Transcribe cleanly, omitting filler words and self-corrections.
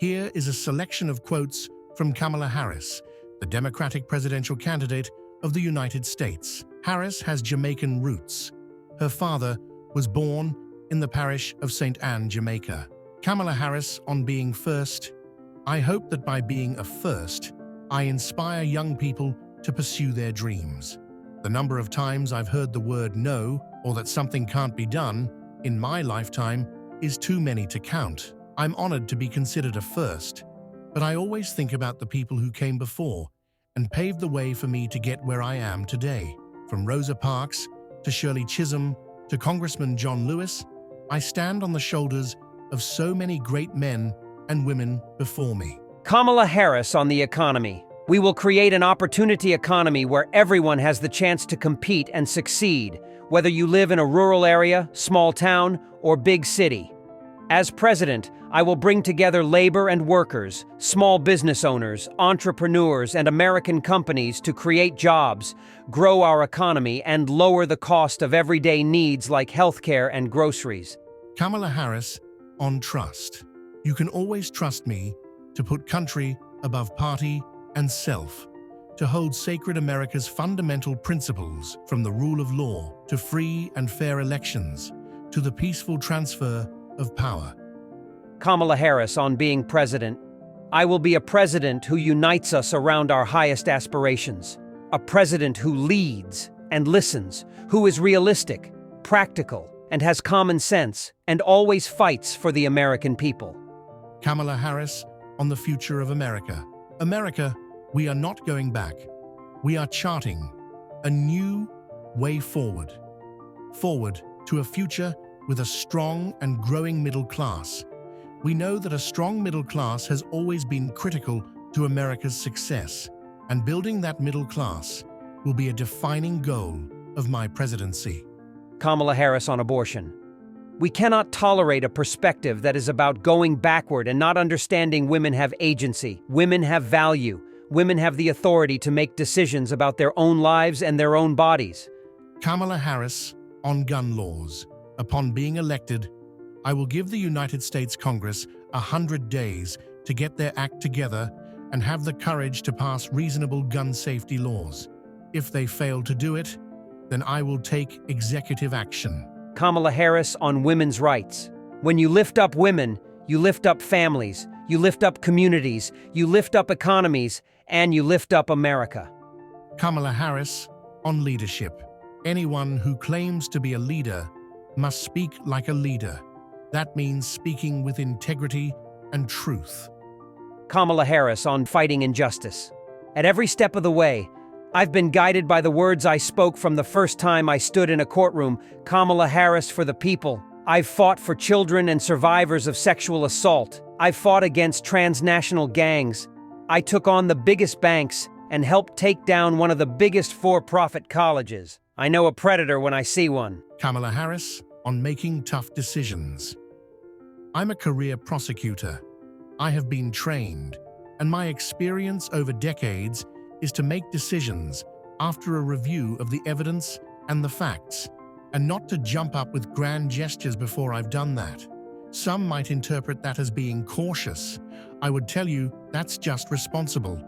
Here is a selection of quotes from Kamala Harris, the Democratic presidential candidate of the United States. Harris has Jamaican roots. Her father was born in the parish of St. Anne, Jamaica. Kamala Harris on being first. I hope that by being a first, I inspire young people to pursue their dreams. The number of times I've heard the word no or that something can't be done in my lifetime is too many to count. I'm honored to be considered a first, but I always think about the people who came before and paved the way for me to get where I am today. From Rosa Parks to Shirley Chisholm to Congressman John Lewis, I stand on the shoulders of so many great men and women before me. Kamala Harris on the economy. We will create an opportunity economy where everyone has the chance to compete and succeed, whether you live in a rural area, small town, or big city. As president, I will bring together labor and workers, small business owners, entrepreneurs, and American companies to create jobs, grow our economy, and lower the cost of everyday needs like healthcare and groceries. Kamala Harris on trust. You can always trust me to put country above party and self, to hold sacred America's fundamental principles from the rule of law to free and fair elections to the peaceful transfer of power. Kamala Harris on being president. I will be a president who unites us around our highest aspirations. A president who leads and listens, who is realistic, practical, and has common sense, and always fights for the American people. Kamala Harris on the future of America. America, we are not going back. We are charting a new way forward. Forward to a future with a strong and growing middle class. We know that a strong middle class has always been critical to America's success, and building that middle class will be a defining goal of my presidency. Kamala Harris on abortion. We cannot tolerate a perspective that is about going backward and not understanding women have agency, women have value, women have the authority to make decisions about their own lives and their own bodies. Kamala Harris on gun laws. Upon being elected, I will give the United States Congress 100 days to get their act together and have the courage to pass reasonable gun safety laws. If they fail to do it, then I will take executive action. Kamala Harris on women's rights. When you lift up women, you lift up families, you lift up communities, you lift up economies, and you lift up America. Kamala Harris on leadership. Anyone who claims to be a leader must speak like a leader. That means speaking with integrity and truth. Kamala Harris on fighting injustice. At every step of the way, I've been guided by the words I spoke from the first time I stood in a courtroom. Kamala Harris for the people. I've fought for children and survivors of sexual assault. I've fought against transnational gangs. I took on the biggest banks and helped take down one of the biggest for-profit colleges. I know a predator when I see one. Kamala Harris on making tough decisions. I'm a career prosecutor. I have been trained, and my experience over decades is to make decisions after a review of the evidence and the facts, and not to jump up with grand gestures before I've done that. Some might interpret that as being cautious. I would tell you that's just responsible.